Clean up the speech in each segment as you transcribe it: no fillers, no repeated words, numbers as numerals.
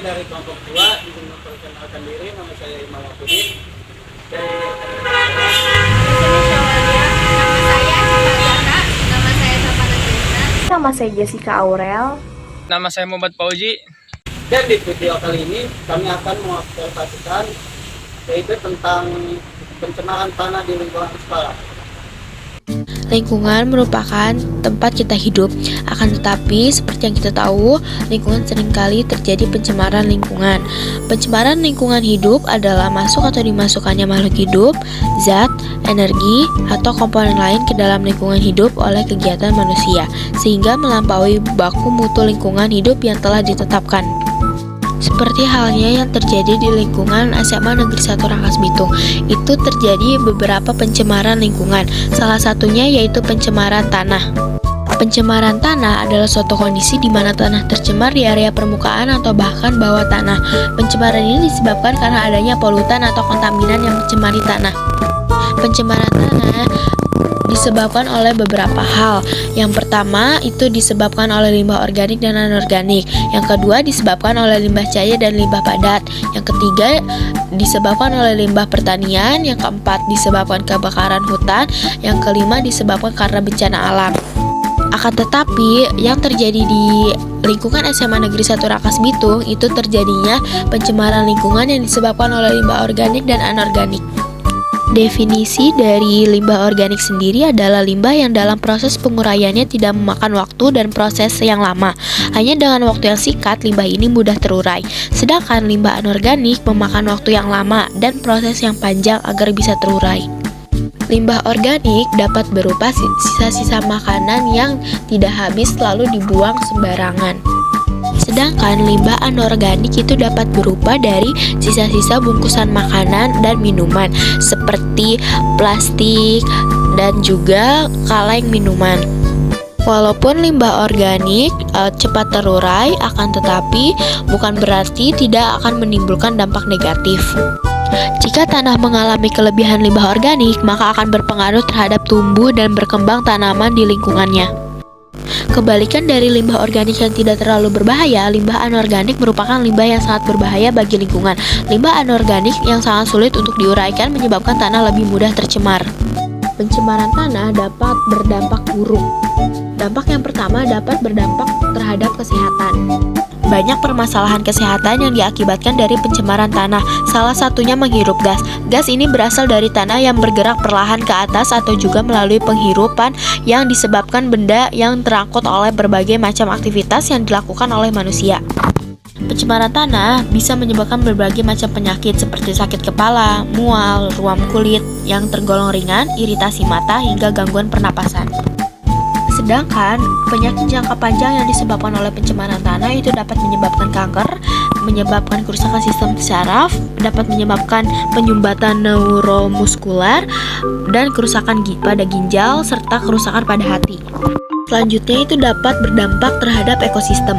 dari kelompok 2 ingin memperkenalkan diri. Nama saya Imam Afudin dari Nama saya Jessica Aurel. Nama saya Muhammad Fauzi. Dan di video kali ini kami akan mengobservasikan yaitu tentang pencemaran tanah di lingkungan sekolah. Lingkungan merupakan tempat kita hidup, akan tetapi seperti yang kita tahu, lingkungan seringkali terjadi pencemaran lingkungan. Pencemaran lingkungan hidup adalah masuk atau dimasukkannya makhluk hidup, zat, energi, atau komponen lain ke dalam lingkungan hidup oleh kegiatan manusia, sehingga melampaui baku mutu lingkungan hidup yang telah ditetapkan. Seperti halnya yang terjadi di lingkungan SMA Negeri 1 Rangkas Bitung, itu terjadi beberapa pencemaran lingkungan, salah satunya yaitu pencemaran tanah. Pencemaran tanah adalah suatu kondisi di mana tanah tercemar di area permukaan atau bahkan bawah tanah. Pencemaran ini disebabkan karena adanya polutan atau kontaminan yang mencemari tanah. Pencemaran tanah disebabkan oleh beberapa hal. Yang pertama itu disebabkan oleh limbah organik dan anorganik. Yang kedua disebabkan oleh limbah cair dan limbah padat. Yang ketiga disebabkan oleh limbah pertanian. Yang keempat disebabkan kebakaran hutan. Yang kelima disebabkan karena bencana alam. Akan tetapi yang terjadi di lingkungan SMA Negeri 1 Rangkas Bitung itu terjadinya pencemaran lingkungan yang disebabkan oleh limbah organik dan anorganik. Definisi dari limbah organik sendiri adalah limbah yang dalam proses penguraiannya tidak memakan waktu dan proses yang lama. Hanya dengan waktu yang singkat, limbah ini mudah terurai. Sedangkan limbah anorganik memakan waktu yang lama dan proses yang panjang agar bisa terurai. Limbah organik dapat berupa sisa-sisa makanan yang tidak habis lalu dibuang sembarangan. Sedangkan limbah anorganik itu dapat berupa dari sisa-sisa bungkusan makanan dan minuman seperti plastik dan juga kaleng minuman. Walaupun limbah organik cepat terurai, akan tetapi bukan berarti tidak akan menimbulkan dampak negatif. Jika tanah mengalami kelebihan limbah organik, maka akan berpengaruh terhadap tumbuh dan berkembang tanaman di lingkungannya. Kebalikan dari limbah organik yang tidak terlalu berbahaya, limbah anorganik merupakan limbah yang sangat berbahaya bagi lingkungan. Limbah anorganik yang sangat sulit untuk diuraikan menyebabkan tanah lebih mudah tercemar. Pencemaran tanah dapat berdampak buruk. Dampak yang pertama dapat berdampak terhadap kesehatan. Banyak permasalahan kesehatan yang diakibatkan dari pencemaran tanah. Salah satunya menghirup gas. Gas ini berasal dari tanah yang bergerak perlahan ke atas atau juga melalui penghirupan yang disebabkan benda yang terangkut oleh berbagai macam aktivitas yang dilakukan oleh manusia. Pencemaran tanah bisa menyebabkan berbagai macam penyakit seperti sakit kepala, mual, ruam kulit yang tergolong ringan, iritasi mata, hingga gangguan pernapasan. Sedangkan penyakit jangka panjang yang disebabkan oleh pencemaran tanah itu dapat menyebabkan kanker, menyebabkan kerusakan sistem saraf, dapat menyebabkan penyumbatan neuromuskular, dan kerusakan pada ginjal, serta kerusakan pada hati. Selanjutnya itu dapat berdampak terhadap ekosistem.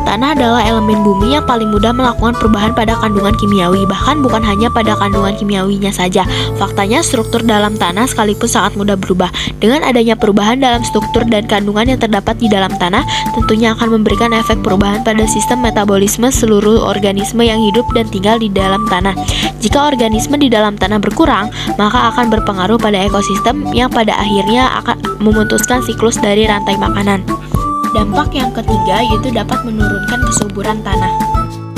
Tanah adalah elemen bumi yang paling mudah melakukan perubahan pada kandungan kimiawi, bahkan bukan hanya pada kandungan kimiawinya saja. Faktanya, struktur dalam tanah sekalipun sangat mudah berubah. Dengan adanya perubahan dalam struktur dan kandungan yang terdapat di dalam tanah, tentunya akan memberikan efek perubahan pada sistem metabolisme seluruh organisme yang hidup dan tinggal di dalam tanah. Jika organisme di dalam tanah berkurang, maka akan berpengaruh pada ekosistem yang pada akhirnya akan memutuskan siklus dari rantai makanan. Dampak yang ketiga yaitu dapat menurunkan kesuburan tanah.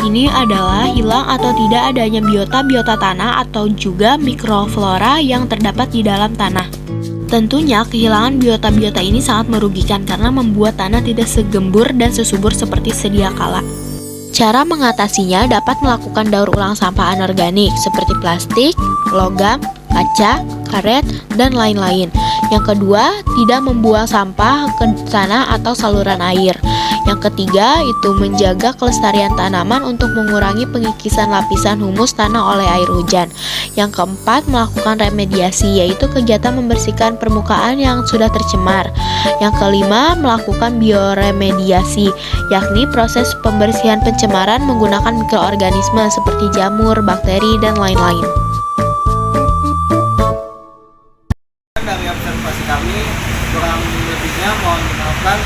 Ini adalah hilang atau tidak adanya biota-biota tanah atau juga mikroflora yang terdapat di dalam tanah. Tentunya kehilangan biota-biota ini sangat merugikan karena membuat tanah tidak segembur dan sesubur seperti sedia kala. Cara mengatasinya dapat melakukan daur ulang sampah anorganik seperti plastik, logam, kaca, karet, dan lain-lain. Yang kedua, tidak membuang sampah ke tanah atau saluran air. Yang ketiga, itu menjaga kelestarian tanaman untuk mengurangi pengikisan lapisan humus tanah oleh air hujan. Yang keempat, melakukan remediasi, yaitu kegiatan membersihkan permukaan yang sudah tercemar. Yang kelima, melakukan bioremediasi, yakni proses pembersihan pencemaran menggunakan mikroorganisme seperti jamur, bakteri, dan lain-lain. Dari observasi kami, kurang lebihnya mohon dimaafkan.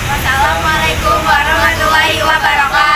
Wassalamualaikum warahmatullahi wabarakatuh.